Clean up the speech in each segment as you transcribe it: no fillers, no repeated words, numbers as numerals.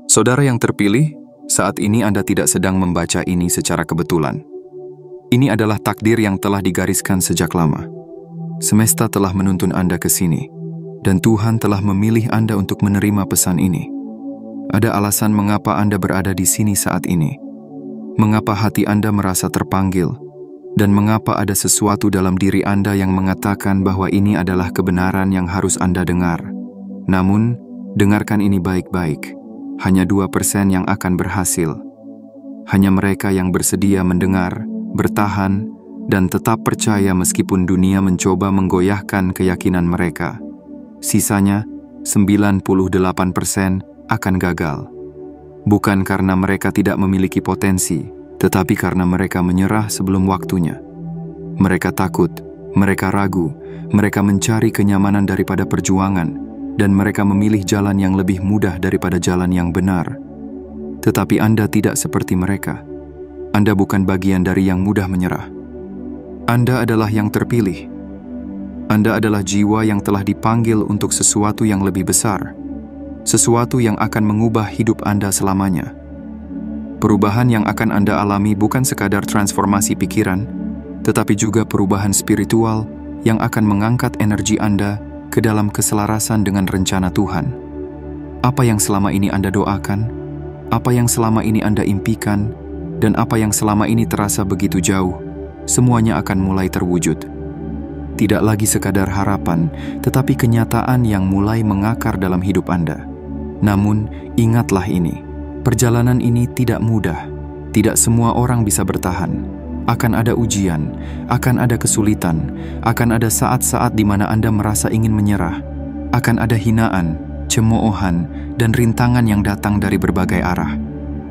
Saudara yang terpilih, saat ini Anda tidak sedang membaca ini secara kebetulan. Ini adalah takdir yang telah digariskan sejak lama. Semesta telah menuntun Anda ke sini, dan Tuhan telah memilih Anda untuk menerima pesan ini. Ada alasan mengapa Anda berada di sini saat ini, mengapa hati Anda merasa terpanggil, dan mengapa ada sesuatu dalam diri Anda yang mengatakan bahwa ini adalah kebenaran yang harus Anda dengar. Namun, dengarkan ini baik-baik. Hanya 2% yang akan berhasil. Hanya mereka yang bersedia mendengar, bertahan, dan tetap percaya meskipun dunia mencoba menggoyahkan keyakinan mereka. Sisanya, 98% akan gagal. Bukan karena mereka tidak memiliki potensi, tetapi karena mereka menyerah sebelum waktunya. Mereka takut, mereka ragu, mereka mencari kenyamanan daripada perjuangan, dan mereka memilih jalan yang lebih mudah daripada jalan yang benar. Tetapi Anda tidak seperti mereka. Anda bukan bagian dari yang mudah menyerah. Anda adalah yang terpilih. Anda adalah jiwa yang telah dipanggil untuk sesuatu yang lebih besar, sesuatu yang akan mengubah hidup Anda selamanya. Perubahan yang akan Anda alami bukan sekadar transformasi pikiran, tetapi juga perubahan spiritual yang akan mengangkat energi Anda ke dalam keselarasan dengan rencana Tuhan. Apa yang selama ini Anda doakan, apa yang selama ini Anda impikan, dan apa yang selama ini terasa begitu jauh, semuanya akan mulai terwujud. Tidak lagi sekadar harapan, tetapi kenyataan yang mulai mengakar dalam hidup Anda. Namun, ingatlah ini, perjalanan ini tidak mudah. Tidak semua orang bisa bertahan. Akan ada ujian, akan ada kesulitan, akan ada saat-saat di mana Anda merasa ingin menyerah, akan ada hinaan, cemoohan, dan rintangan yang datang dari berbagai arah.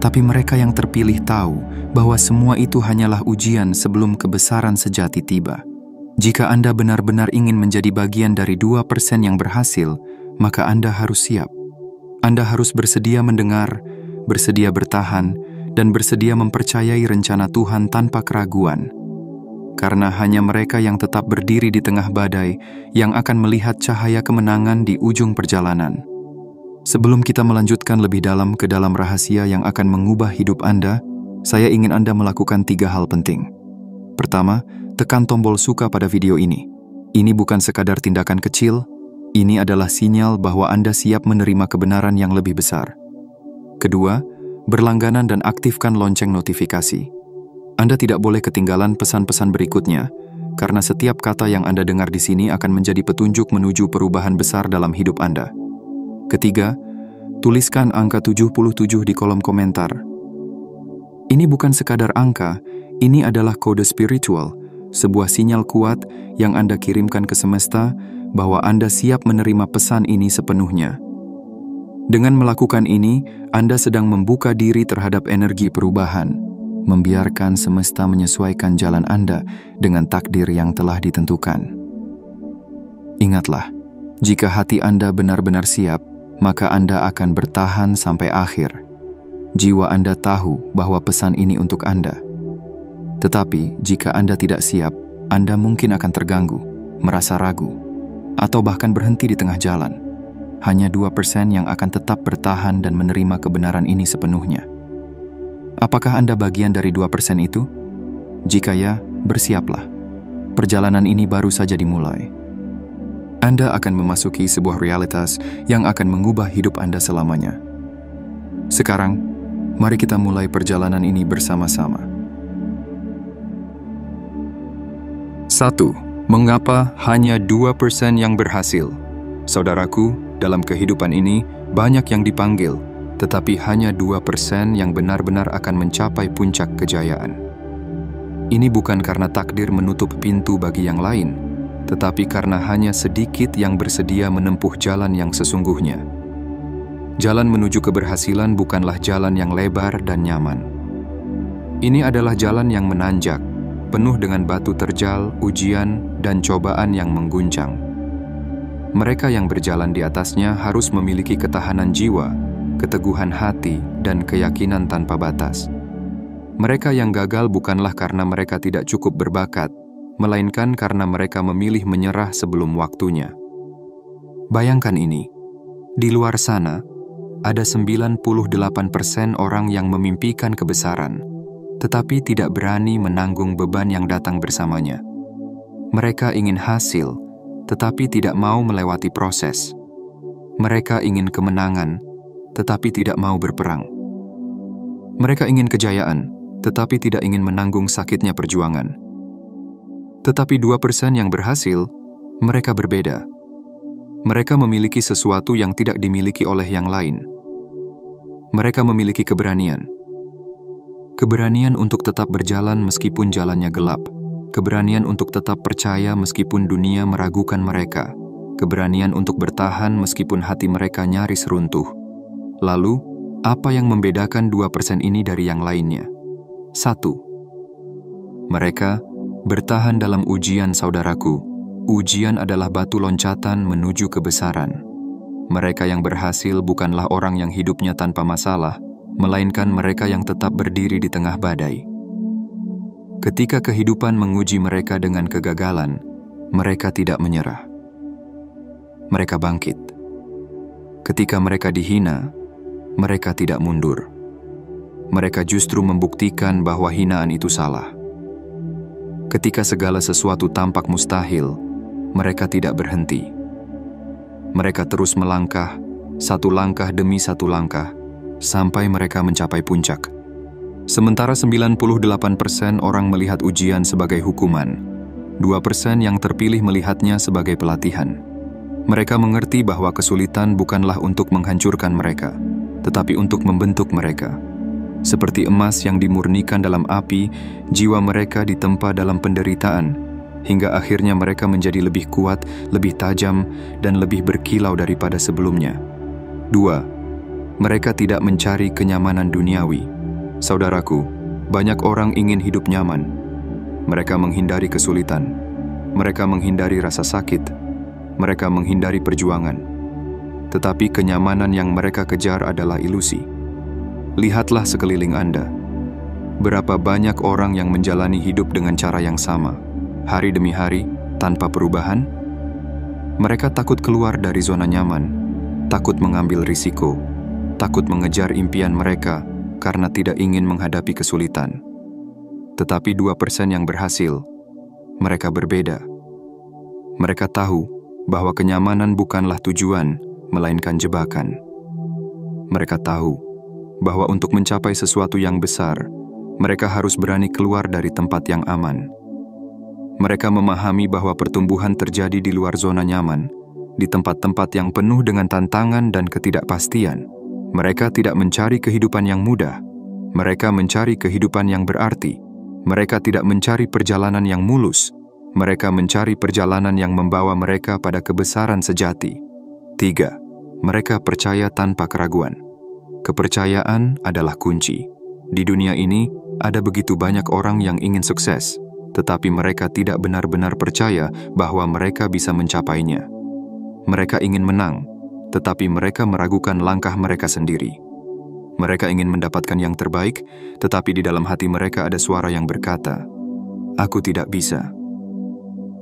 Tapi mereka yang terpilih tahu bahwa semua itu hanyalah ujian sebelum kebesaran sejati tiba. Jika Anda benar-benar ingin menjadi bagian dari 2% yang berhasil, maka Anda harus siap. Anda harus bersedia mendengar, bersedia bertahan, dan bersedia mempercayai rencana Tuhan tanpa keraguan. Karena hanya mereka yang tetap berdiri di tengah badai yang akan melihat cahaya kemenangan di ujung perjalanan. Sebelum kita melanjutkan lebih dalam ke dalam rahasia yang akan mengubah hidup Anda, saya ingin Anda melakukan 3 hal penting. Pertama, tekan tombol suka pada video ini. Ini bukan sekadar tindakan kecil, ini adalah sinyal bahwa Anda siap menerima kebenaran yang lebih besar. Kedua, berlangganan dan aktifkan lonceng notifikasi. Anda tidak boleh ketinggalan pesan-pesan berikutnya, karena setiap kata yang Anda dengar di sini akan menjadi petunjuk menuju perubahan besar dalam hidup Anda. Ketiga, tuliskan angka 77 di kolom komentar. Ini bukan sekadar angka, ini adalah kode spiritual, sebuah sinyal kuat yang Anda kirimkan ke semesta bahwa Anda siap menerima pesan ini sepenuhnya. Dengan melakukan ini, Anda sedang membuka diri terhadap energi perubahan, membiarkan semesta menyesuaikan jalan Anda dengan takdir yang telah ditentukan. Ingatlah, jika hati Anda benar-benar siap, maka Anda akan bertahan sampai akhir. Jiwa Anda tahu bahwa pesan ini untuk Anda. Tetapi, jika Anda tidak siap, Anda mungkin akan terganggu, merasa ragu, atau bahkan berhenti di tengah jalan. Hanya 2% yang akan tetap bertahan dan menerima kebenaran ini sepenuhnya. Apakah Anda bagian dari 2% itu? Jika ya, bersiaplah. Perjalanan ini baru saja dimulai. Anda akan memasuki sebuah realitas yang akan mengubah hidup Anda selamanya. Sekarang, mari kita mulai perjalanan ini bersama-sama. 1. Mengapa hanya 2% yang berhasil? Saudaraku, dalam kehidupan ini, banyak yang dipanggil, tetapi hanya 2% yang benar-benar akan mencapai puncak kejayaan. Ini bukan karena takdir menutup pintu bagi yang lain, tetapi karena hanya sedikit yang bersedia menempuh jalan yang sesungguhnya. Jalan menuju keberhasilan bukanlah jalan yang lebar dan nyaman. Ini adalah jalan yang menanjak, penuh dengan batu terjal, ujian, dan cobaan yang mengguncang. Mereka yang berjalan di atasnya harus memiliki ketahanan jiwa, keteguhan hati, dan keyakinan tanpa batas. Mereka yang gagal bukanlah karena mereka tidak cukup berbakat, melainkan karena mereka memilih menyerah sebelum waktunya. Bayangkan ini, di luar sana, ada 98% orang yang memimpikan kebesaran, tetapi tidak berani menanggung beban yang datang bersamanya. Mereka ingin hasil, tetapi tidak mau melewati proses. Mereka ingin kemenangan, tetapi tidak mau berperang. Mereka ingin kejayaan, tetapi tidak ingin menanggung sakitnya perjuangan. Tetapi 2% yang berhasil, mereka berbeda. Mereka memiliki sesuatu yang tidak dimiliki oleh yang lain. Mereka memiliki keberanian. Keberanian untuk tetap berjalan meskipun jalannya gelap. Keberanian untuk tetap percaya meskipun dunia meragukan mereka. Keberanian untuk bertahan meskipun hati mereka nyaris runtuh. Lalu, apa yang membedakan 2% ini dari yang lainnya? 1. Mereka bertahan dalam ujian, saudaraku. Ujian adalah batu loncatan menuju kebesaran. Mereka yang berhasil bukanlah orang yang hidupnya tanpa masalah, melainkan mereka yang tetap berdiri di tengah badai. Ketika kehidupan menguji mereka dengan kegagalan, mereka tidak menyerah. Mereka bangkit. Ketika mereka dihina, mereka tidak mundur. Mereka justru membuktikan bahwa hinaan itu salah. Ketika segala sesuatu tampak mustahil, mereka tidak berhenti. Mereka terus melangkah, satu langkah demi satu langkah, sampai mereka mencapai puncak. Sementara 98% orang melihat ujian sebagai hukuman, 2% yang terpilih melihatnya sebagai pelatihan. Mereka mengerti bahwa kesulitan bukanlah untuk menghancurkan mereka, tetapi untuk membentuk mereka. Seperti emas yang dimurnikan dalam api, jiwa mereka ditempa dalam penderitaan, hingga akhirnya mereka menjadi lebih kuat, lebih tajam, dan lebih berkilau daripada sebelumnya. 2. Mereka tidak mencari kenyamanan duniawi. Saudaraku, banyak orang ingin hidup nyaman. Mereka menghindari kesulitan. Mereka menghindari rasa sakit. Mereka menghindari perjuangan. Tetapi kenyamanan yang mereka kejar adalah ilusi. Lihatlah sekeliling Anda. Berapa banyak orang yang menjalani hidup dengan cara yang sama, hari demi hari, tanpa perubahan? Mereka takut keluar dari zona nyaman, takut mengambil risiko, takut mengejar impian mereka, karena tidak ingin menghadapi kesulitan. Tetapi 2% yang berhasil, mereka berbeda. Mereka tahu bahwa kenyamanan bukanlah tujuan, melainkan jebakan. Mereka tahu bahwa untuk mencapai sesuatu yang besar, mereka harus berani keluar dari tempat yang aman. Mereka memahami bahwa pertumbuhan terjadi di luar zona nyaman, di tempat-tempat yang penuh dengan tantangan dan ketidakpastian. Mereka tidak mencari kehidupan yang mudah. Mereka mencari kehidupan yang berarti. Mereka tidak mencari perjalanan yang mulus. Mereka mencari perjalanan yang membawa mereka pada kebesaran sejati. 3. Mereka percaya tanpa keraguan. Kepercayaan adalah kunci. Di dunia ini, ada begitu banyak orang yang ingin sukses, tetapi mereka tidak benar-benar percaya bahwa mereka bisa mencapainya. Mereka ingin menang, tetapi mereka meragukan langkah mereka sendiri. Mereka ingin mendapatkan yang terbaik, tetapi di dalam hati mereka ada suara yang berkata, "Aku tidak bisa."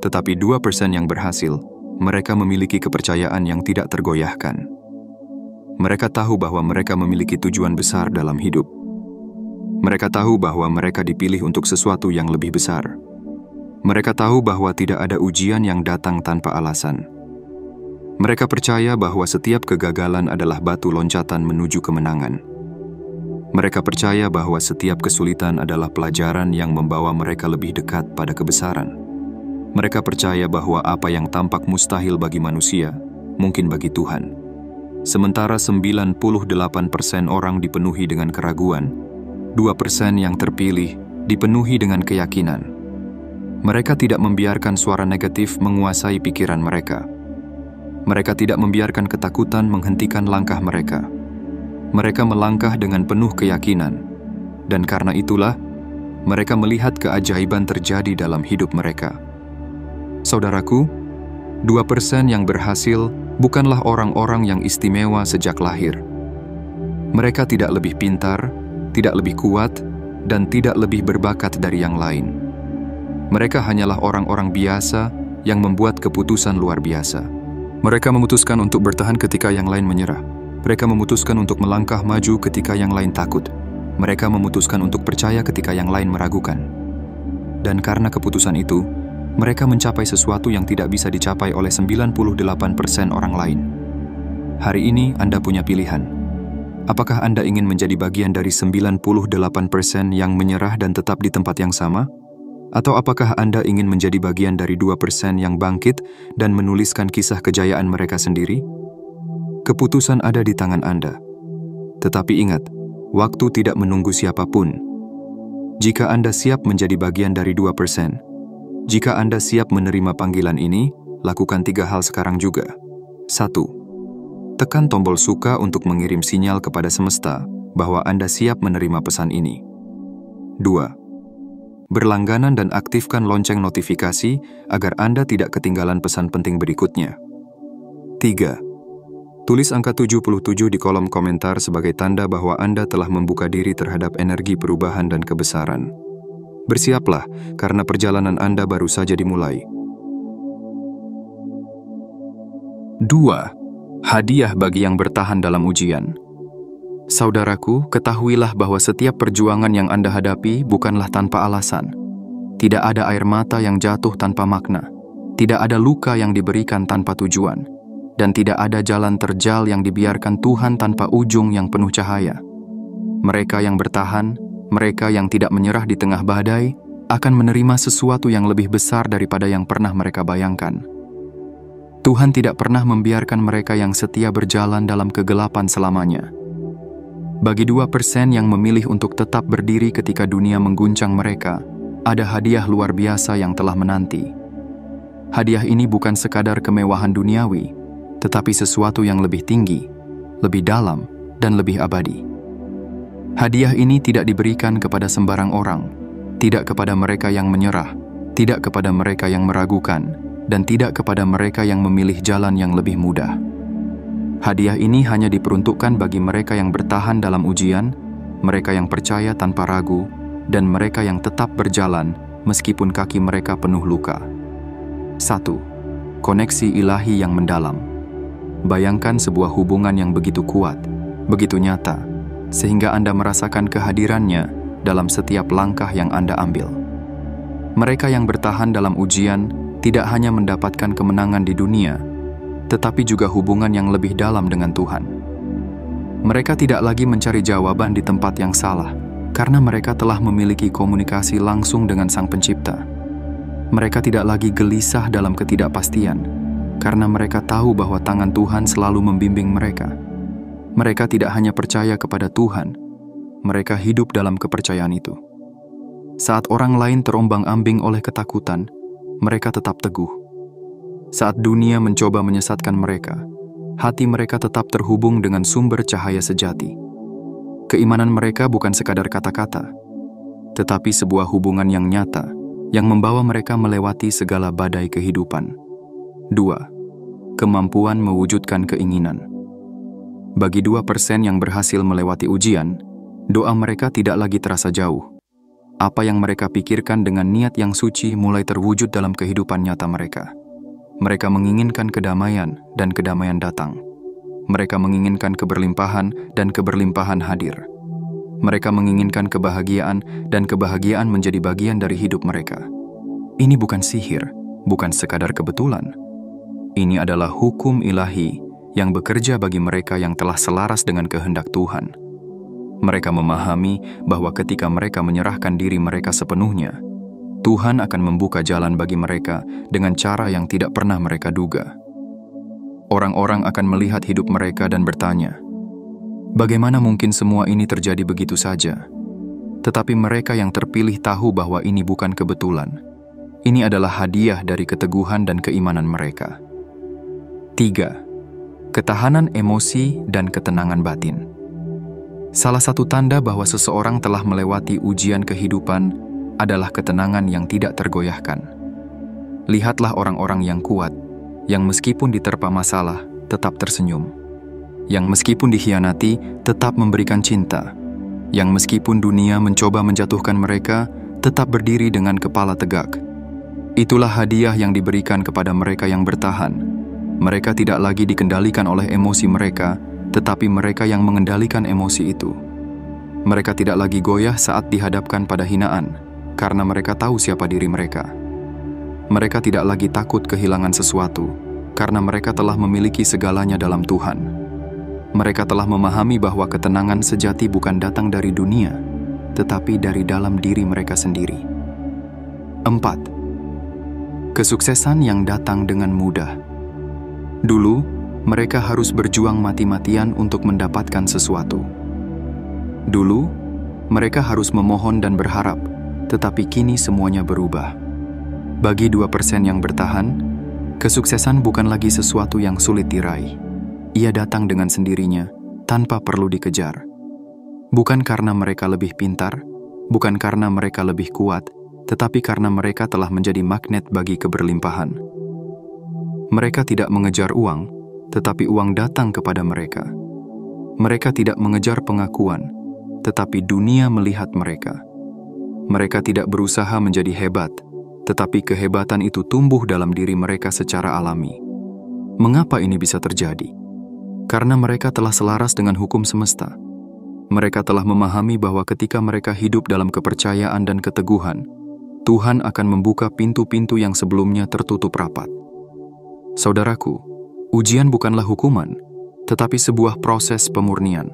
Tetapi 2% yang berhasil, mereka memiliki kepercayaan yang tidak tergoyahkan. Mereka tahu bahwa mereka memiliki tujuan besar dalam hidup. Mereka tahu bahwa mereka dipilih untuk sesuatu yang lebih besar. Mereka tahu bahwa tidak ada ujian yang datang tanpa alasan. Mereka percaya bahwa setiap kegagalan adalah batu loncatan menuju kemenangan. Mereka percaya bahwa setiap kesulitan adalah pelajaran yang membawa mereka lebih dekat pada kebesaran. Mereka percaya bahwa apa yang tampak mustahil bagi manusia, mungkin bagi Tuhan. Sementara 98% orang dipenuhi dengan keraguan, 2% yang terpilih dipenuhi dengan keyakinan. Mereka tidak membiarkan suara negatif menguasai pikiran mereka. Mereka tidak membiarkan ketakutan menghentikan langkah mereka. Mereka melangkah dengan penuh keyakinan, dan karena itulah, mereka melihat keajaiban terjadi dalam hidup mereka. Saudaraku, 2% yang berhasil bukanlah orang-orang yang istimewa sejak lahir. Mereka tidak lebih pintar, tidak lebih kuat, dan tidak lebih berbakat dari yang lain. Mereka hanyalah orang-orang biasa yang membuat keputusan luar biasa. Mereka memutuskan untuk bertahan ketika yang lain menyerah. Mereka memutuskan untuk melangkah maju ketika yang lain takut. Mereka memutuskan untuk percaya ketika yang lain meragukan. Dan karena keputusan itu, mereka mencapai sesuatu yang tidak bisa dicapai oleh 98% orang lain. Hari ini Anda punya pilihan. Apakah Anda ingin menjadi bagian dari 98% yang menyerah dan tetap di tempat yang sama? Atau apakah Anda ingin menjadi bagian dari 2% yang bangkit dan menuliskan kisah kejayaan mereka sendiri? Keputusan ada di tangan Anda. Tetapi ingat, waktu tidak menunggu siapapun. Jika Anda siap menjadi bagian dari 2%, jika Anda siap menerima panggilan ini, lakukan 3 hal sekarang juga. 1. Tekan tombol suka untuk mengirim sinyal kepada semesta bahwa Anda siap menerima pesan ini. 2. Berlangganan dan aktifkan lonceng notifikasi agar Anda tidak ketinggalan pesan penting berikutnya. 3. Tulis angka 77 di kolom komentar sebagai tanda bahwa Anda telah membuka diri terhadap energi perubahan dan kebesaran. Bersiaplah, karena perjalanan Anda baru saja dimulai. 2. Hadiah bagi yang bertahan dalam ujian. Saudaraku, ketahuilah bahwa setiap perjuangan yang Anda hadapi bukanlah tanpa alasan. Tidak ada air mata yang jatuh tanpa makna. Tidak ada luka yang diberikan tanpa tujuan. Dan tidak ada jalan terjal yang dibiarkan Tuhan tanpa ujung yang penuh cahaya. Mereka yang bertahan, mereka yang tidak menyerah di tengah badai, akan menerima sesuatu yang lebih besar daripada yang pernah mereka bayangkan. Tuhan tidak pernah membiarkan mereka yang setia berjalan dalam kegelapan selamanya. Bagi 2% yang memilih untuk tetap berdiri ketika dunia mengguncang mereka, ada hadiah luar biasa yang telah menanti. Hadiah ini bukan sekadar kemewahan duniawi, tetapi sesuatu yang lebih tinggi, lebih dalam, dan lebih abadi. Hadiah ini tidak diberikan kepada sembarang orang, tidak kepada mereka yang menyerah, tidak kepada mereka yang meragukan, dan tidak kepada mereka yang memilih jalan yang lebih mudah. Hadiah ini hanya diperuntukkan bagi mereka yang bertahan dalam ujian, mereka yang percaya tanpa ragu, dan mereka yang tetap berjalan meskipun kaki mereka penuh luka. 1. Koneksi ilahi yang mendalam. Bayangkan sebuah hubungan yang begitu kuat, begitu nyata, sehingga Anda merasakan kehadirannya dalam setiap langkah yang Anda ambil. Mereka yang bertahan dalam ujian tidak hanya mendapatkan kemenangan di dunia, tetapi juga hubungan yang lebih dalam dengan Tuhan. Mereka tidak lagi mencari jawaban di tempat yang salah, karena mereka telah memiliki komunikasi langsung dengan Sang Pencipta. Mereka tidak lagi gelisah dalam ketidakpastian, karena mereka tahu bahwa tangan Tuhan selalu membimbing mereka. Mereka tidak hanya percaya kepada Tuhan, mereka hidup dalam kepercayaan itu. Saat orang lain terombang-ambing oleh ketakutan, mereka tetap teguh. Saat dunia mencoba menyesatkan mereka, hati mereka tetap terhubung dengan sumber cahaya sejati. Keimanan mereka bukan sekadar kata-kata, tetapi sebuah hubungan yang nyata, yang membawa mereka melewati segala badai kehidupan. 2. Kemampuan mewujudkan keinginan. Bagi 2% yang berhasil melewati ujian, doa mereka tidak lagi terasa jauh. Apa yang mereka pikirkan dengan niat yang suci mulai terwujud dalam kehidupan nyata mereka. Mereka menginginkan kedamaian dan kedamaian datang. Mereka menginginkan keberlimpahan dan keberlimpahan hadir. Mereka menginginkan kebahagiaan dan kebahagiaan menjadi bagian dari hidup mereka. Ini bukan sihir, bukan sekadar kebetulan. Ini adalah hukum ilahi yang bekerja bagi mereka yang telah selaras dengan kehendak Tuhan. Mereka memahami bahwa ketika mereka menyerahkan diri mereka sepenuhnya, Tuhan akan membuka jalan bagi mereka dengan cara yang tidak pernah mereka duga. Orang-orang akan melihat hidup mereka dan bertanya, bagaimana mungkin semua ini terjadi begitu saja? Tetapi mereka yang terpilih tahu bahwa ini bukan kebetulan. Ini adalah hadiah dari keteguhan dan keimanan mereka. 3. Ketahanan emosi dan ketenangan batin. Salah satu tanda bahwa seseorang telah melewati ujian kehidupan adalah ketenangan yang tidak tergoyahkan. Lihatlah orang-orang yang kuat, yang meskipun diterpa masalah, tetap tersenyum. Yang meskipun dikhianati, tetap memberikan cinta. Yang meskipun dunia mencoba menjatuhkan mereka, tetap berdiri dengan kepala tegak. Itulah hadiah yang diberikan kepada mereka yang bertahan. Mereka tidak lagi dikendalikan oleh emosi mereka, tetapi mereka yang mengendalikan emosi itu. Mereka tidak lagi goyah saat dihadapkan pada hinaan, karena mereka tahu siapa diri mereka. Mereka tidak lagi takut kehilangan sesuatu, karena mereka telah memiliki segalanya dalam Tuhan. Mereka telah memahami bahwa ketenangan sejati bukan datang dari dunia, tetapi dari dalam diri mereka sendiri. 4. Kesuksesan yang datang dengan mudah. Dulu, mereka harus berjuang mati-matian untuk mendapatkan sesuatu. Dulu, mereka harus memohon dan berharap, tetapi kini semuanya berubah. Bagi 2% yang bertahan, kesuksesan bukan lagi sesuatu yang sulit diraih. Ia datang dengan sendirinya, tanpa perlu dikejar. Bukan karena mereka lebih pintar, bukan karena mereka lebih kuat, tetapi karena mereka telah menjadi magnet bagi keberlimpahan. Mereka tidak mengejar uang, tetapi uang datang kepada mereka. Mereka tidak mengejar pengakuan, tetapi dunia melihat mereka. Mereka tidak berusaha menjadi hebat, tetapi kehebatan itu tumbuh dalam diri mereka secara alami. Mengapa ini bisa terjadi? Karena mereka telah selaras dengan hukum semesta. Mereka telah memahami bahwa ketika mereka hidup dalam kepercayaan dan keteguhan, Tuhan akan membuka pintu-pintu yang sebelumnya tertutup rapat. Saudaraku, ujian bukanlah hukuman, tetapi sebuah proses pemurnian.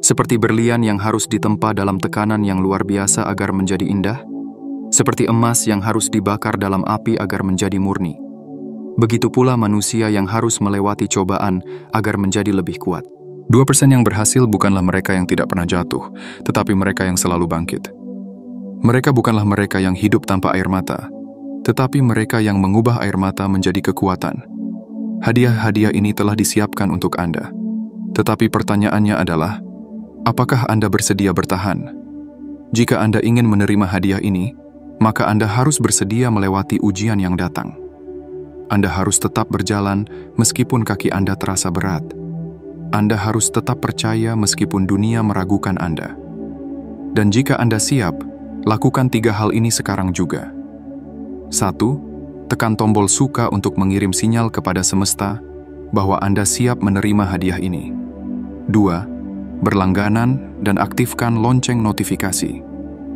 Seperti berlian yang harus ditempa dalam tekanan yang luar biasa agar menjadi indah, seperti emas yang harus dibakar dalam api agar menjadi murni. Begitu pula manusia yang harus melewati cobaan agar menjadi lebih kuat. 2% yang berhasil bukanlah mereka yang tidak pernah jatuh, tetapi mereka yang selalu bangkit. Mereka bukanlah mereka yang hidup tanpa air mata, tetapi mereka yang mengubah air mata menjadi kekuatan. Hadiah-hadiah ini telah disiapkan untuk Anda. Tetapi pertanyaannya adalah, apakah Anda bersedia bertahan? Jika Anda ingin menerima hadiah ini, maka Anda harus bersedia melewati ujian yang datang. Anda harus tetap berjalan meskipun kaki Anda terasa berat. Anda harus tetap percaya meskipun dunia meragukan Anda. Dan jika Anda siap, lakukan 3 hal ini sekarang juga. 1. Tekan tombol suka untuk mengirim sinyal kepada semesta bahwa Anda siap menerima hadiah ini. 2. Berlangganan dan aktifkan lonceng notifikasi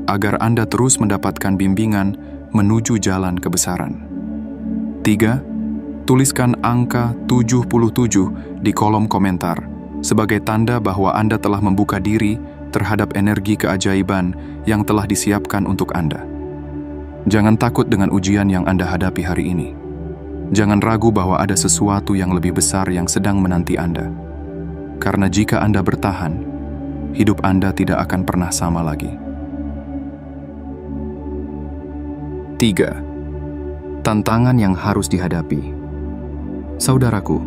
agar Anda terus mendapatkan bimbingan menuju jalan kebesaran. 3. Tuliskan angka 77 di kolom komentar sebagai tanda bahwa Anda telah membuka diri terhadap energi keajaiban yang telah disiapkan untuk Anda. Jangan takut dengan ujian yang Anda hadapi hari ini. Jangan ragu bahwa ada sesuatu yang lebih besar yang sedang menanti Anda. Karena jika Anda bertahan, hidup Anda tidak akan pernah sama lagi. 3. Tantangan yang harus dihadapi. Saudaraku,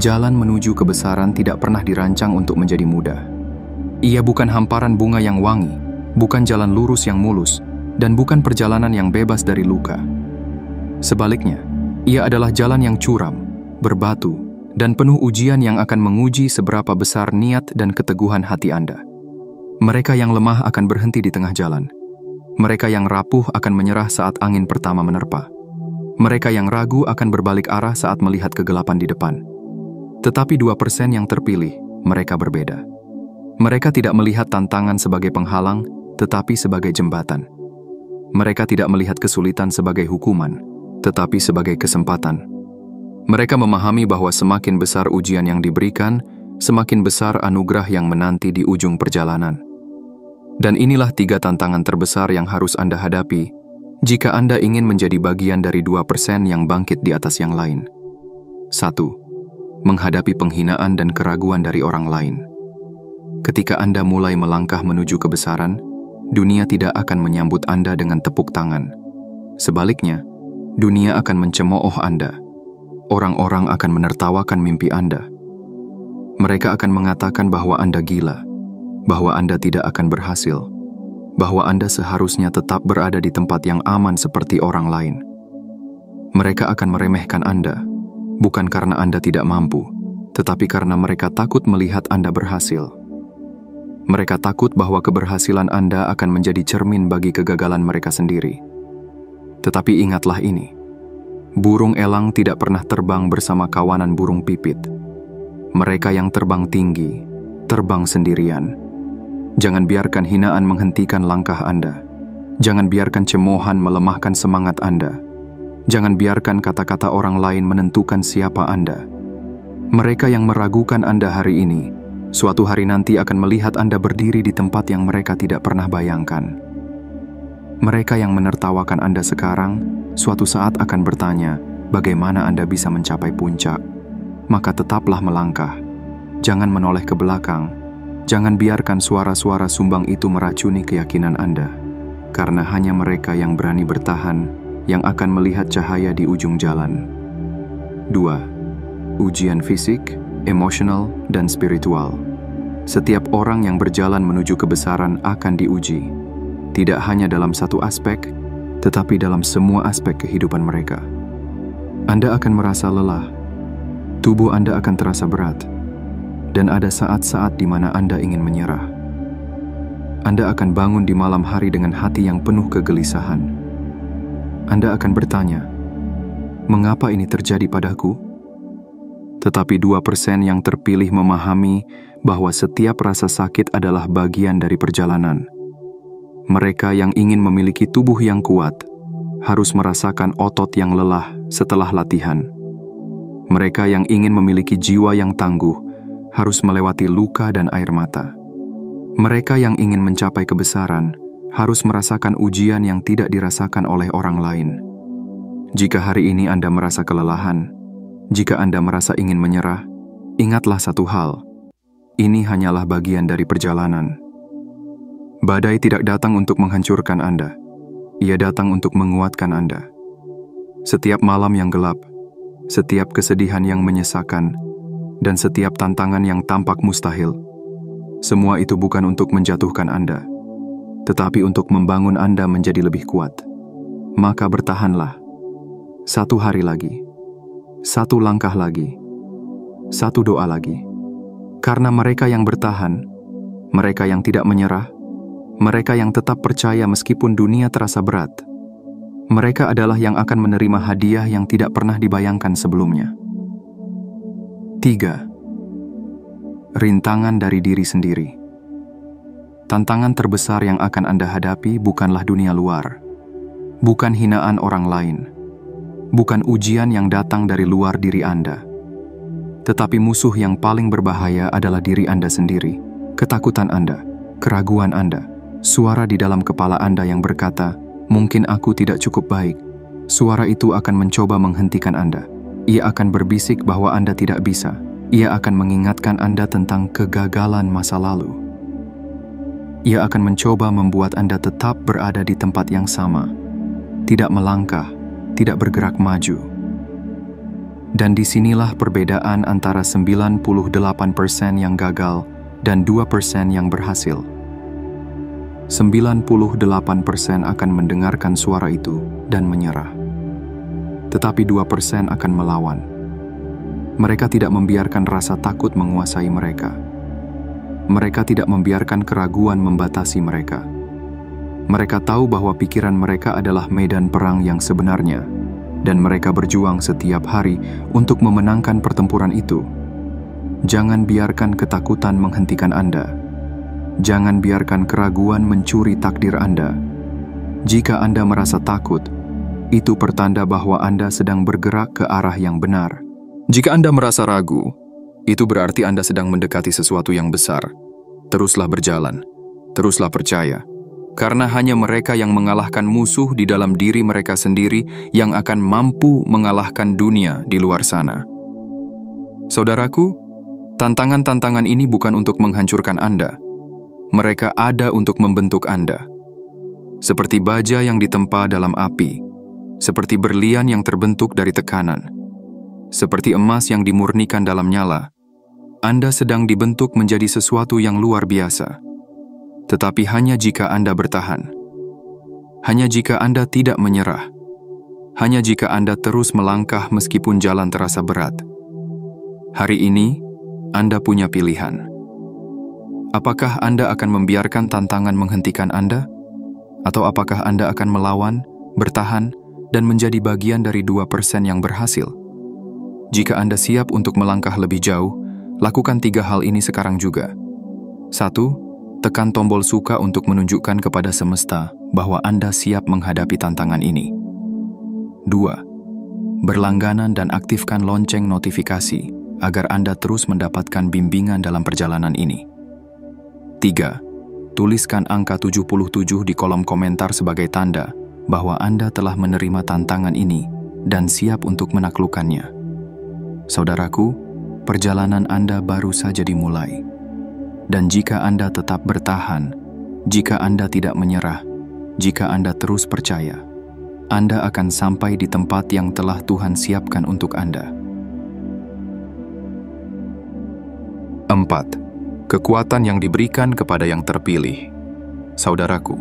jalan menuju kebesaran tidak pernah dirancang untuk menjadi mudah. Ia bukan hamparan bunga yang wangi, bukan jalan lurus yang mulus, dan bukan perjalanan yang bebas dari luka. Sebaliknya, ia adalah jalan yang curam, berbatu, dan penuh ujian yang akan menguji seberapa besar niat dan keteguhan hati Anda. Mereka yang lemah akan berhenti di tengah jalan. Mereka yang rapuh akan menyerah saat angin pertama menerpa. Mereka yang ragu akan berbalik arah saat melihat kegelapan di depan. Tetapi 2% yang terpilih, mereka berbeda. Mereka tidak melihat tantangan sebagai penghalang, tetapi sebagai jembatan. Mereka tidak melihat kesulitan sebagai hukuman, tetapi sebagai kesempatan. Mereka memahami bahwa semakin besar ujian yang diberikan, semakin besar anugerah yang menanti di ujung perjalanan. Dan inilah 3 tantangan terbesar yang harus Anda hadapi jika Anda ingin menjadi bagian dari 2% yang bangkit di atas yang lain. 1. Menghadapi penghinaan dan keraguan dari orang lain. Ketika Anda mulai melangkah menuju kebesaran, dunia tidak akan menyambut Anda dengan tepuk tangan. Sebaliknya, dunia akan mencemooh Anda. Orang-orang akan menertawakan mimpi Anda. Mereka akan mengatakan bahwa Anda gila, bahwa Anda tidak akan berhasil, bahwa Anda seharusnya tetap berada di tempat yang aman seperti orang lain. Mereka akan meremehkan Anda, bukan karena Anda tidak mampu, tetapi karena mereka takut melihat Anda berhasil. Mereka takut bahwa keberhasilan Anda akan menjadi cermin bagi kegagalan mereka sendiri. Tetapi ingatlah ini, burung elang tidak pernah terbang bersama kawanan burung pipit. Mereka yang terbang tinggi, terbang sendirian. Jangan biarkan hinaan menghentikan langkah Anda. Jangan biarkan cemoohan melemahkan semangat Anda. Jangan biarkan kata-kata orang lain menentukan siapa Anda. Mereka yang meragukan Anda hari ini, suatu hari nanti akan melihat Anda berdiri di tempat yang mereka tidak pernah bayangkan. Mereka yang menertawakan Anda sekarang, suatu saat akan bertanya, bagaimana Anda bisa mencapai puncak? Maka tetaplah melangkah. Jangan menoleh ke belakang. Jangan biarkan suara-suara sumbang itu meracuni keyakinan Anda. Karena hanya mereka yang berani bertahan, yang akan melihat cahaya di ujung jalan. 2. Ujian fisik, emosional, dan spiritual. Setiap orang yang berjalan menuju kebesaran akan diuji. Tidak hanya dalam satu aspek, tetapi dalam semua aspek kehidupan mereka. Anda akan merasa lelah, tubuh Anda akan terasa berat, dan ada saat-saat di mana Anda ingin menyerah. Anda akan bangun di malam hari dengan hati yang penuh kegelisahan. Anda akan bertanya, mengapa ini terjadi padaku? Tetapi 2% yang terpilih memahami bahwa setiap rasa sakit adalah bagian dari perjalanan. Mereka yang ingin memiliki tubuh yang kuat harus merasakan otot yang lelah setelah latihan. Mereka yang ingin memiliki jiwa yang tangguh harus melewati luka dan air mata. Mereka yang ingin mencapai kebesaran harus merasakan ujian yang tidak dirasakan oleh orang lain. Jika hari ini Anda merasa kelelahan, jika Anda merasa ingin menyerah, ingatlah satu hal, ini hanyalah bagian dari perjalanan. Badai tidak datang untuk menghancurkan Anda, ia datang untuk menguatkan Anda. Setiap malam yang gelap, setiap kesedihan yang menyesakan, dan setiap tantangan yang tampak mustahil, semua itu bukan untuk menjatuhkan Anda, tetapi untuk membangun Anda menjadi lebih kuat. Maka bertahanlah. Satu hari lagi, satu langkah lagi, satu doa lagi. Karena mereka yang bertahan, mereka yang tidak menyerah, mereka yang tetap percaya meskipun dunia terasa berat, mereka adalah yang akan menerima hadiah yang tidak pernah dibayangkan sebelumnya. 3. Rintangan dari diri sendiri. Tantangan terbesar yang akan Anda hadapi bukanlah dunia luar, bukan hinaan orang lain, bukan ujian yang datang dari luar diri Anda, tetapi musuh yang paling berbahaya adalah diri Anda sendiri, ketakutan Anda, keraguan Anda, suara di dalam kepala Anda yang berkata, mungkin aku tidak cukup baik. Suara itu akan mencoba menghentikan Anda. Ia akan berbisik bahwa Anda tidak bisa. Ia akan mengingatkan Anda tentang kegagalan masa lalu. Ia akan mencoba membuat Anda tetap berada di tempat yang sama, tidak melangkah, tidak bergerak maju. Dan disinilah perbedaan antara 98% yang gagal dan 2% yang berhasil. 98% akan mendengarkan suara itu dan menyerah. Tetapi 2% akan melawan. Mereka tidak membiarkan rasa takut menguasai mereka. Mereka tidak membiarkan keraguan membatasi mereka. Mereka tahu bahwa pikiran mereka adalah medan perang yang sebenarnya, dan mereka berjuang setiap hari untuk memenangkan pertempuran itu. Jangan biarkan ketakutan menghentikan Anda. Jangan biarkan keraguan mencuri takdir Anda. Jika Anda merasa takut, itu pertanda bahwa Anda sedang bergerak ke arah yang benar. Jika Anda merasa ragu, itu berarti Anda sedang mendekati sesuatu yang besar. Teruslah berjalan, teruslah percaya, karena hanya mereka yang mengalahkan musuh di dalam diri mereka sendiri yang akan mampu mengalahkan dunia di luar sana. Saudaraku, tantangan-tantangan ini bukan untuk menghancurkan Anda. Mereka ada untuk membentuk Anda. Seperti baja yang ditempa dalam api, seperti berlian yang terbentuk dari tekanan, seperti emas yang dimurnikan dalam nyala, Anda sedang dibentuk menjadi sesuatu yang luar biasa. Tetapi hanya jika Anda bertahan, hanya jika Anda tidak menyerah, hanya jika Anda terus melangkah meskipun jalan terasa berat. Hari ini, Anda punya pilihan. Apakah Anda akan membiarkan tantangan menghentikan Anda? Atau apakah Anda akan melawan, bertahan, dan menjadi bagian dari 2% yang berhasil? Jika Anda siap untuk melangkah lebih jauh, Lakukan 3 hal ini sekarang juga. 1. Tekan tombol suka untuk menunjukkan kepada semesta bahwa Anda siap menghadapi tantangan ini. 2. Berlangganan dan aktifkan lonceng notifikasi agar Anda terus mendapatkan bimbingan dalam perjalanan ini. 3. Tuliskan angka 77 di kolom komentar sebagai tanda bahwa Anda telah menerima tantangan ini dan siap untuk menaklukkannya. Saudaraku, perjalanan Anda baru saja dimulai. Dan jika Anda tetap bertahan, jika Anda tidak menyerah, jika Anda terus percaya, Anda akan sampai di tempat yang telah Tuhan siapkan untuk Anda. 4. Kekuatan yang diberikan kepada yang terpilih. Saudaraku,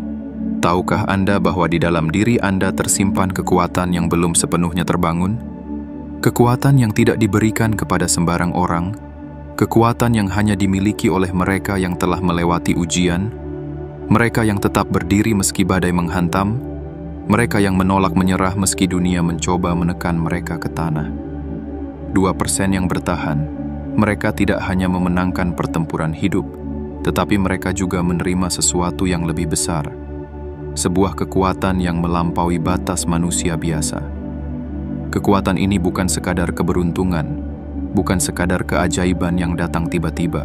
tahukah Anda bahwa di dalam diri Anda tersimpan kekuatan yang belum sepenuhnya terbangun? Kekuatan yang tidak diberikan kepada sembarang orang, kekuatan yang hanya dimiliki oleh mereka yang telah melewati ujian, mereka yang tetap berdiri meski badai menghantam, mereka yang menolak menyerah meski dunia mencoba menekan mereka ke tanah. 2% yang bertahan, mereka tidak hanya memenangkan pertempuran hidup, tetapi mereka juga menerima sesuatu yang lebih besar, sebuah kekuatan yang melampaui batas manusia biasa. Kekuatan ini bukan sekadar keberuntungan, bukan sekadar keajaiban yang datang tiba-tiba.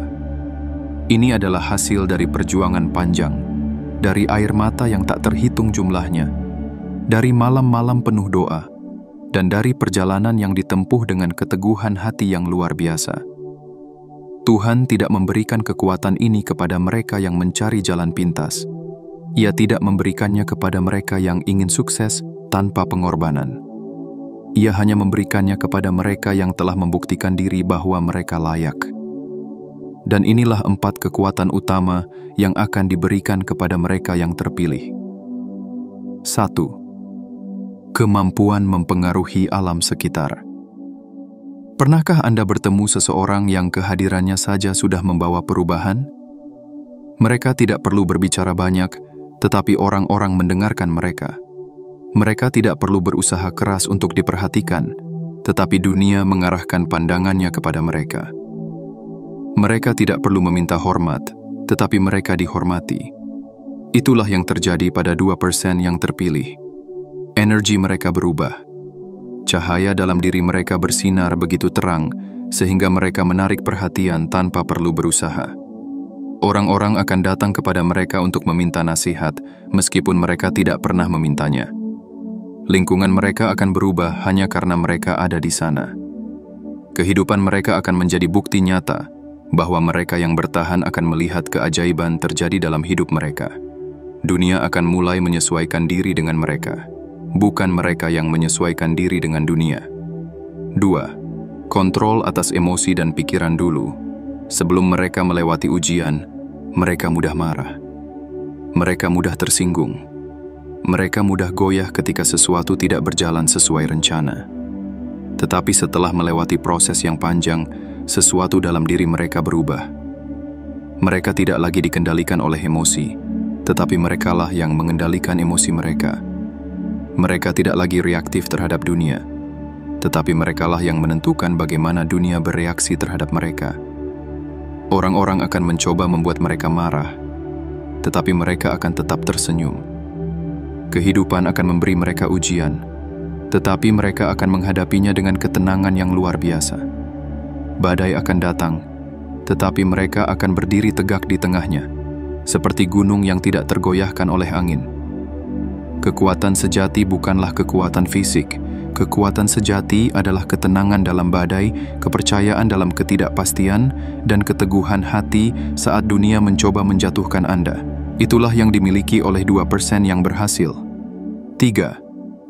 Ini adalah hasil dari perjuangan panjang, dari air mata yang tak terhitung jumlahnya, dari malam-malam penuh doa, dan dari perjalanan yang ditempuh dengan keteguhan hati yang luar biasa. Tuhan tidak memberikan kekuatan ini kepada mereka yang mencari jalan pintas. Ia tidak memberikannya kepada mereka yang ingin sukses tanpa pengorbanan. Ia hanya memberikannya kepada mereka yang telah membuktikan diri bahwa mereka layak. Dan inilah 4 kekuatan utama yang akan diberikan kepada mereka yang terpilih. 1. Kemampuan mempengaruhi alam sekitar. Pernahkah Anda bertemu seseorang yang kehadirannya saja sudah membawa perubahan? Mereka tidak perlu berbicara banyak, tetapi orang-orang mendengarkan mereka. Mereka tidak perlu berusaha keras untuk diperhatikan, tetapi dunia mengarahkan pandangannya kepada mereka. Mereka tidak perlu meminta hormat, tetapi mereka dihormati. Itulah yang terjadi pada 2% yang terpilih. Energi mereka berubah. Cahaya dalam diri mereka bersinar begitu terang, sehingga mereka menarik perhatian tanpa perlu berusaha. Orang-orang akan datang kepada mereka untuk meminta nasihat, meskipun mereka tidak pernah memintanya. Lingkungan mereka akan berubah hanya karena mereka ada di sana. Kehidupan mereka akan menjadi bukti nyata bahwa mereka yang bertahan akan melihat keajaiban terjadi dalam hidup mereka. Dunia akan mulai menyesuaikan diri dengan mereka, bukan mereka yang menyesuaikan diri dengan dunia. 2. Kontrol atas emosi dan pikiran dulu. Sebelum mereka melewati ujian, mereka mudah marah. Mereka mudah tersinggung. Mereka mudah goyah ketika sesuatu tidak berjalan sesuai rencana. Tetapi setelah melewati proses yang panjang, sesuatu dalam diri mereka berubah. Mereka tidak lagi dikendalikan oleh emosi, tetapi merekalah yang mengendalikan emosi mereka. Mereka tidak lagi reaktif terhadap dunia, tetapi merekalah yang menentukan bagaimana dunia bereaksi terhadap mereka. Orang-orang akan mencoba membuat mereka marah, tetapi mereka akan tetap tersenyum. Kehidupan akan memberi mereka ujian, tetapi mereka akan menghadapinya dengan ketenangan yang luar biasa. Badai akan datang, tetapi mereka akan berdiri tegak di tengahnya, seperti gunung yang tidak tergoyahkan oleh angin. Kekuatan sejati bukanlah kekuatan fisik. Kekuatan sejati adalah ketenangan dalam badai, kepercayaan dalam ketidakpastian, dan keteguhan hati saat dunia mencoba menjatuhkan Anda. Itulah yang dimiliki oleh 2% yang berhasil. 3.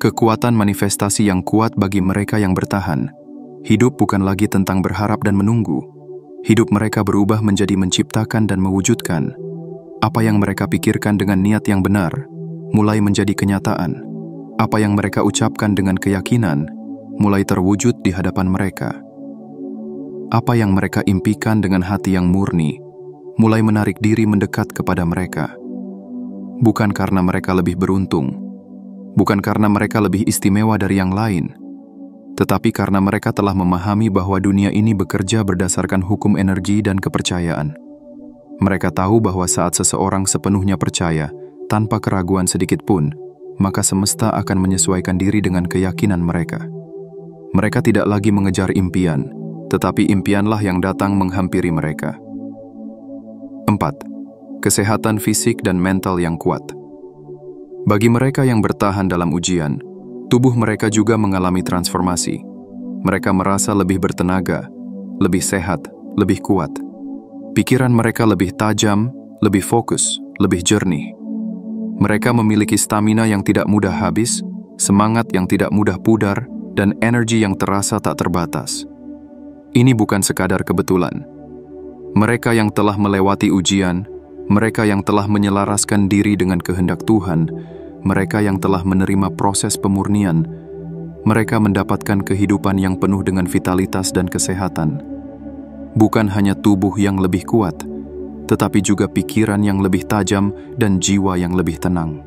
Kekuatan manifestasi yang kuat bagi mereka yang bertahan. Hidup bukan lagi tentang berharap dan menunggu. Hidup mereka berubah menjadi menciptakan dan mewujudkan. Apa yang mereka pikirkan dengan niat yang benar, mulai menjadi kenyataan. Apa yang mereka ucapkan dengan keyakinan, mulai terwujud di hadapan mereka. Apa yang mereka impikan dengan hati yang murni, mulai menarik diri mendekat kepada mereka. Bukan karena mereka lebih beruntung, bukan karena mereka lebih istimewa dari yang lain, tetapi karena mereka telah memahami bahwa dunia ini bekerja berdasarkan hukum energi dan kepercayaan. Mereka tahu bahwa saat seseorang sepenuhnya percaya, tanpa keraguan sedikit pun, maka semesta akan menyesuaikan diri dengan keyakinan mereka. Mereka tidak lagi mengejar impian, tetapi impianlah yang datang menghampiri mereka. 4. Kesehatan fisik dan mental yang kuat. Bagi mereka yang bertahan dalam ujian, tubuh mereka juga mengalami transformasi. Mereka merasa lebih bertenaga, lebih sehat, lebih kuat. Pikiran mereka lebih tajam, lebih fokus, lebih jernih. Mereka memiliki stamina yang tidak mudah habis, semangat yang tidak mudah pudar, dan energi yang terasa tak terbatas. Ini bukan sekadar kebetulan. Mereka yang telah melewati ujian, mereka yang telah menyelaraskan diri dengan kehendak Tuhan, mereka yang telah menerima proses pemurnian, mereka mendapatkan kehidupan yang penuh dengan vitalitas dan kesehatan. Bukan hanya tubuh yang lebih kuat, tetapi juga pikiran yang lebih tajam dan jiwa yang lebih tenang.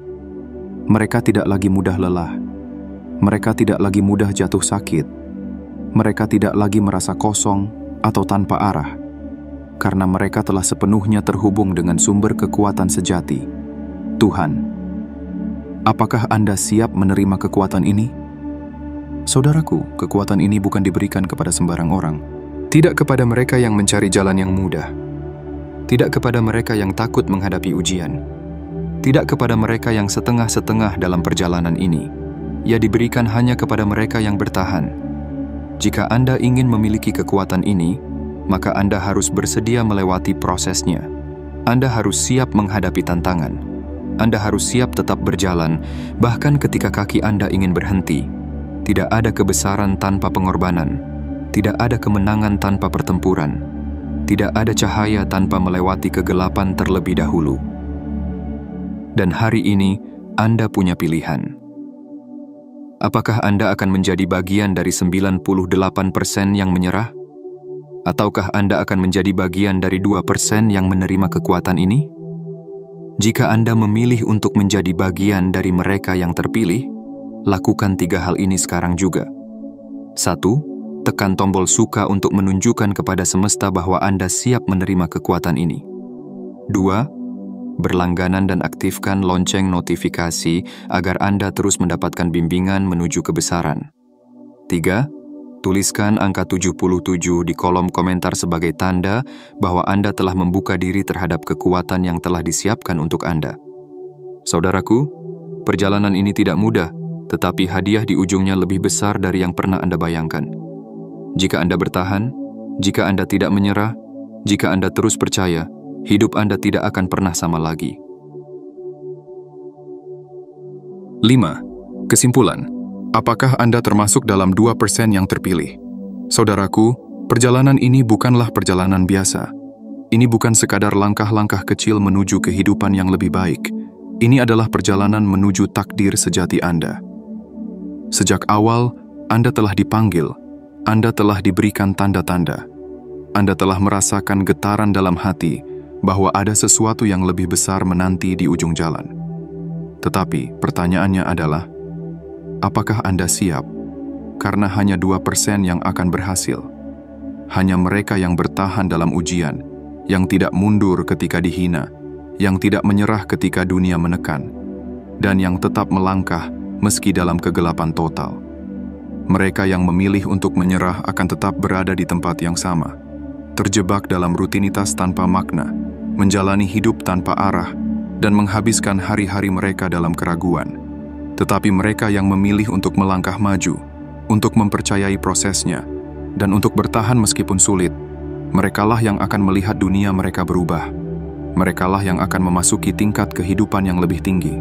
Mereka tidak lagi mudah lelah. Mereka tidak lagi mudah jatuh sakit. Mereka tidak lagi merasa kosong atau tanpa arah, karena mereka telah sepenuhnya terhubung dengan sumber kekuatan sejati, Tuhan. Apakah Anda siap menerima kekuatan ini? Saudaraku, kekuatan ini bukan diberikan kepada sembarang orang. Tidak kepada mereka yang mencari jalan yang mudah. Tidak kepada mereka yang takut menghadapi ujian. Tidak kepada mereka yang setengah-setengah dalam perjalanan ini. Ia diberikan hanya kepada mereka yang bertahan. Jika Anda ingin memiliki kekuatan ini, maka Anda harus bersedia melewati prosesnya. Anda harus siap menghadapi tantangan. Anda harus siap tetap berjalan, bahkan ketika kaki Anda ingin berhenti. Tidak ada kebesaran tanpa pengorbanan. Tidak ada kemenangan tanpa pertempuran. Tidak ada cahaya tanpa melewati kegelapan terlebih dahulu. Dan hari ini, Anda punya pilihan. Apakah Anda akan menjadi bagian dari 98% yang menyerah? Ataukah Anda akan menjadi bagian dari 2% yang menerima kekuatan ini? Jika Anda memilih untuk menjadi bagian dari mereka yang terpilih, lakukan 3 hal ini sekarang juga. 1. Tekan tombol suka untuk menunjukkan kepada semesta bahwa Anda siap menerima kekuatan ini. 2. Berlangganan dan aktifkan lonceng notifikasi agar Anda terus mendapatkan bimbingan menuju kebesaran. 3. Tuliskan angka 77 di kolom komentar sebagai tanda bahwa Anda telah membuka diri terhadap kekuatan yang telah disiapkan untuk Anda. Saudaraku, perjalanan ini tidak mudah, tetapi hadiah di ujungnya lebih besar dari yang pernah Anda bayangkan. Jika Anda bertahan, jika Anda tidak menyerah, jika Anda terus percaya, hidup Anda tidak akan pernah sama lagi. 5. Kesimpulan. Apakah Anda termasuk dalam 2% yang terpilih? Saudaraku, perjalanan ini bukanlah perjalanan biasa. Ini bukan sekadar langkah-langkah kecil menuju kehidupan yang lebih baik. Ini adalah perjalanan menuju takdir sejati Anda. Sejak awal, Anda telah dipanggil. Anda telah diberikan tanda-tanda. Anda telah merasakan getaran dalam hati bahwa ada sesuatu yang lebih besar menanti di ujung jalan. Tetapi pertanyaannya adalah, apakah Anda siap? Karena hanya 2% yang akan berhasil. Hanya mereka yang bertahan dalam ujian, yang tidak mundur ketika dihina, yang tidak menyerah ketika dunia menekan, dan yang tetap melangkah meski dalam kegelapan total. Mereka yang memilih untuk menyerah akan tetap berada di tempat yang sama, terjebak dalam rutinitas tanpa makna, menjalani hidup tanpa arah, dan menghabiskan hari-hari mereka dalam keraguan. Tetapi mereka yang memilih untuk melangkah maju, untuk mempercayai prosesnya, dan untuk bertahan meskipun sulit, merekalah yang akan melihat dunia mereka berubah. Merekalah yang akan memasuki tingkat kehidupan yang lebih tinggi.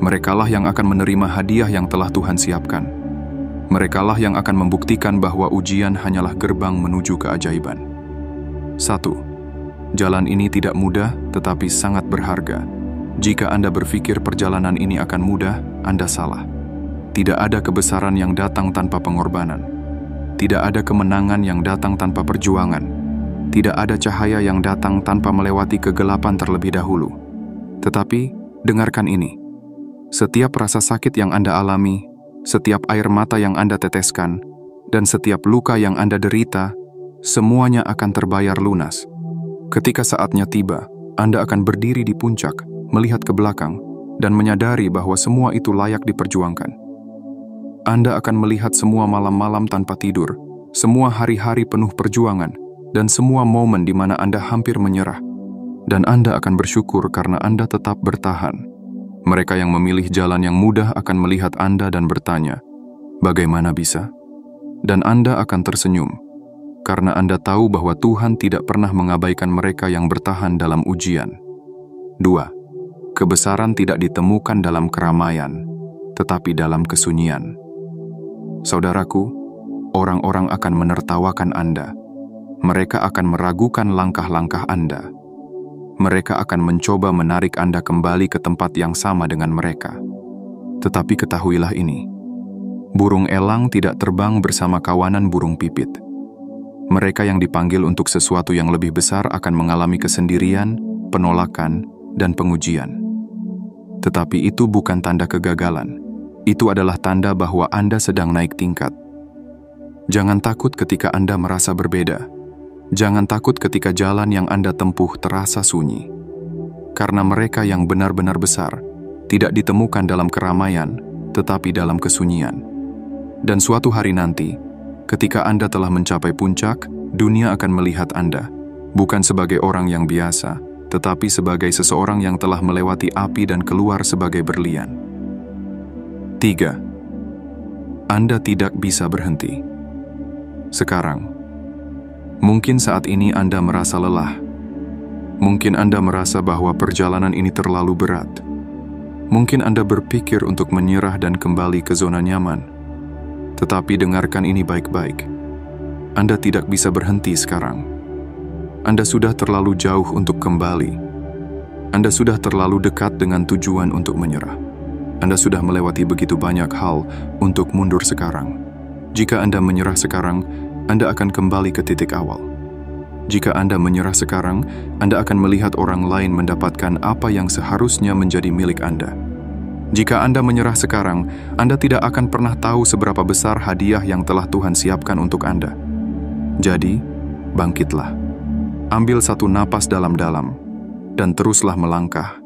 Merekalah yang akan menerima hadiah yang telah Tuhan siapkan. Merekalah yang akan membuktikan bahwa ujian hanyalah gerbang menuju keajaiban. 1. Jalan ini tidak mudah, tetapi sangat berharga. Jika Anda berpikir perjalanan ini akan mudah, Anda salah. Tidak ada kebesaran yang datang tanpa pengorbanan. Tidak ada kemenangan yang datang tanpa perjuangan. Tidak ada cahaya yang datang tanpa melewati kegelapan terlebih dahulu. Tetapi, dengarkan ini. Setiap rasa sakit yang Anda alami, setiap air mata yang Anda teteskan, dan setiap luka yang Anda derita, semuanya akan terbayar lunas. Ketika saatnya tiba, Anda akan berdiri di puncak, melihat ke belakang, dan menyadari bahwa semua itu layak diperjuangkan. Anda akan melihat semua malam-malam tanpa tidur, semua hari-hari penuh perjuangan, dan semua momen di mana Anda hampir menyerah. Dan Anda akan bersyukur karena Anda tetap bertahan. Mereka yang memilih jalan yang mudah akan melihat Anda dan bertanya, "Bagaimana bisa?" Dan Anda akan tersenyum, karena Anda tahu bahwa Tuhan tidak pernah mengabaikan mereka yang bertahan dalam ujian. 2. Kebesaran tidak ditemukan dalam keramaian, tetapi dalam kesunyian. Saudaraku, orang-orang akan menertawakan Anda. Mereka akan meragukan langkah-langkah Anda. Mereka akan mencoba menarik Anda kembali ke tempat yang sama dengan mereka. Tetapi ketahuilah ini, burung elang tidak terbang bersama kawanan burung pipit. Mereka yang dipanggil untuk sesuatu yang lebih besar akan mengalami kesendirian, penolakan, dan pengujian. Tetapi itu bukan tanda kegagalan. Itu adalah tanda bahwa Anda sedang naik tingkat. Jangan takut ketika Anda merasa berbeda. Jangan takut ketika jalan yang Anda tempuh terasa sunyi. Karena mereka yang benar-benar besar tidak ditemukan dalam keramaian, tetapi dalam kesunyian. Dan suatu hari nanti, ketika Anda telah mencapai puncak, dunia akan melihat Anda, bukan sebagai orang yang biasa, tetapi sebagai seseorang yang telah melewati api dan keluar sebagai berlian. 3. Anda tidak bisa berhenti. Sekarang, mungkin saat ini Anda merasa lelah. Mungkin Anda merasa bahwa perjalanan ini terlalu berat. Mungkin Anda berpikir untuk menyerah dan kembali ke zona nyaman. Tetapi dengarkan ini baik-baik. Anda tidak bisa berhenti sekarang. Anda sudah terlalu jauh untuk kembali. Anda sudah terlalu dekat dengan tujuan untuk menyerah. Anda sudah melewati begitu banyak hal untuk mundur sekarang. Jika Anda menyerah sekarang, Anda akan kembali ke titik awal. Jika Anda menyerah sekarang, Anda akan melihat orang lain mendapatkan apa yang seharusnya menjadi milik Anda. Jika Anda menyerah sekarang, Anda tidak akan pernah tahu seberapa besar hadiah yang telah Tuhan siapkan untuk Anda. Jadi, bangkitlah. Ambil satu napas dalam-dalam, dan teruslah melangkah.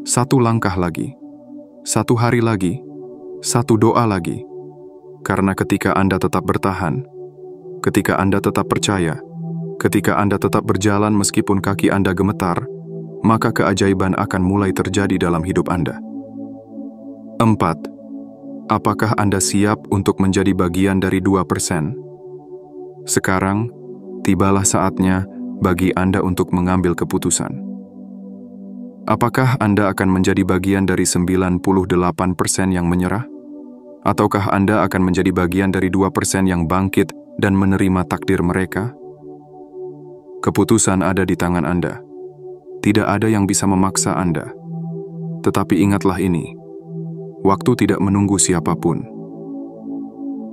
Satu langkah lagi, satu hari lagi, satu doa lagi. Karena ketika Anda tetap bertahan, ketika Anda tetap percaya, ketika Anda tetap berjalan meskipun kaki Anda gemetar, maka keajaiban akan mulai terjadi dalam hidup Anda. 4. Apakah Anda siap untuk menjadi bagian dari 2%? Sekarang, tibalah saatnya bagi Anda untuk mengambil keputusan. Apakah Anda akan menjadi bagian dari 98% yang menyerah? Ataukah Anda akan menjadi bagian dari 2% yang bangkit dan menerima takdir mereka? Keputusan ada di tangan Anda. Tidak ada yang bisa memaksa Anda. Tetapi ingatlah ini, waktu tidak menunggu siapapun.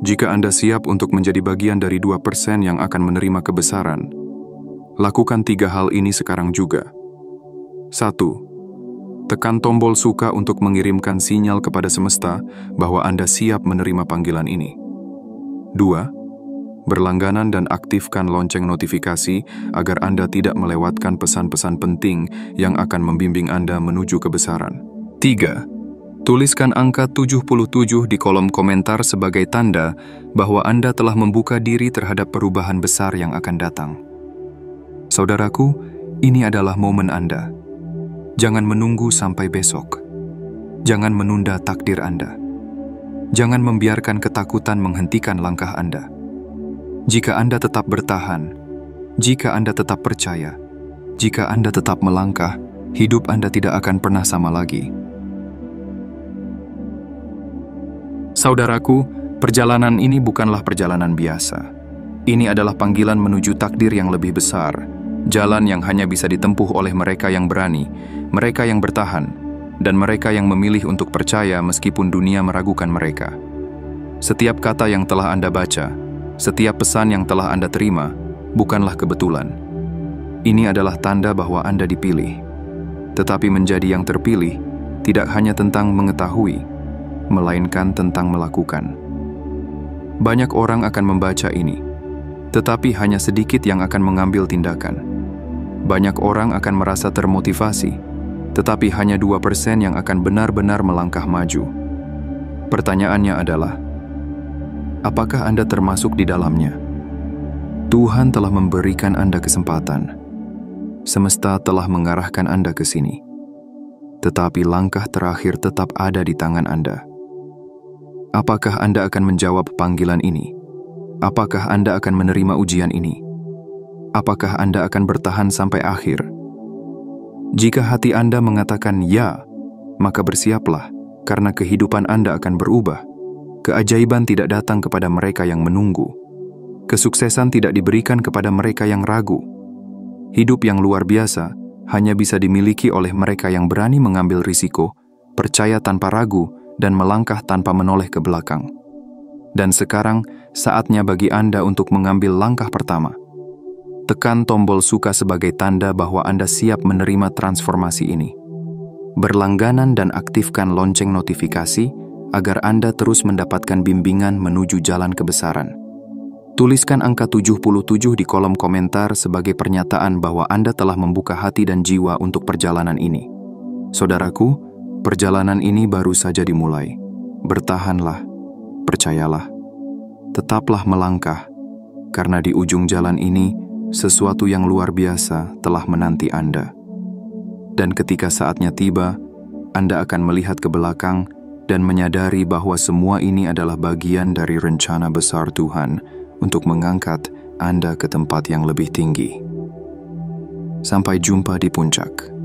Jika Anda siap untuk menjadi bagian dari 2% yang akan menerima kebesaran, lakukan 3 hal ini sekarang juga. 1. Tekan tombol suka untuk mengirimkan sinyal kepada semesta bahwa Anda siap menerima panggilan ini. 2. Berlangganan dan aktifkan lonceng notifikasi agar Anda tidak melewatkan pesan-pesan penting yang akan membimbing Anda menuju kebesaran. 3. Tuliskan angka 77 di kolom komentar sebagai tanda bahwa Anda telah membuka diri terhadap perubahan besar yang akan datang. Saudaraku, ini adalah momen Anda. Jangan menunggu sampai besok. Jangan menunda takdir Anda. Jangan membiarkan ketakutan menghentikan langkah Anda. Jika Anda tetap bertahan, jika Anda tetap percaya, jika Anda tetap melangkah, hidup Anda tidak akan pernah sama lagi. Saudaraku, perjalanan ini bukanlah perjalanan biasa. Ini adalah panggilan menuju takdir yang lebih besar. Jalan yang hanya bisa ditempuh oleh mereka yang berani, mereka yang bertahan, dan mereka yang memilih untuk percaya meskipun dunia meragukan mereka. Setiap kata yang telah Anda baca, setiap pesan yang telah Anda terima, bukanlah kebetulan. Ini adalah tanda bahwa Anda dipilih. Tetapi menjadi yang terpilih tidak hanya tentang mengetahui, melainkan tentang melakukan. Banyak orang akan membaca ini, tetapi hanya sedikit yang akan mengambil tindakan. Banyak orang akan merasa termotivasi, tetapi hanya 2% yang akan benar-benar melangkah maju. Pertanyaannya adalah, apakah Anda termasuk di dalamnya? Tuhan telah memberikan Anda kesempatan. Semesta telah mengarahkan Anda ke sini. Tetapi langkah terakhir tetap ada di tangan Anda. Apakah Anda akan menjawab panggilan ini? Apakah Anda akan menerima ujian ini? Apakah Anda akan bertahan sampai akhir? Jika hati Anda mengatakan ya, maka bersiaplah, karena kehidupan Anda akan berubah. Keajaiban tidak datang kepada mereka yang menunggu. Kesuksesan tidak diberikan kepada mereka yang ragu. Hidup yang luar biasa hanya bisa dimiliki oleh mereka yang berani mengambil risiko, percaya tanpa ragu, dan melangkah tanpa menoleh ke belakang. Dan sekarang, saatnya bagi Anda untuk mengambil langkah pertama. Tekan tombol suka sebagai tanda bahwa Anda siap menerima transformasi ini. Berlangganan dan aktifkan lonceng notifikasi agar Anda terus mendapatkan bimbingan menuju jalan kebesaran. Tuliskan angka 77 di kolom komentar sebagai pernyataan bahwa Anda telah membuka hati dan jiwa untuk perjalanan ini. Saudaraku, perjalanan ini baru saja dimulai. Bertahanlah, percayalah. Tetaplah melangkah, karena di ujung jalan ini, sesuatu yang luar biasa telah menanti Anda. Dan ketika saatnya tiba, Anda akan melihat ke belakang dan menyadari bahwa semua ini adalah bagian dari rencana besar Tuhan untuk mengangkat Anda ke tempat yang lebih tinggi. Sampai jumpa di puncak.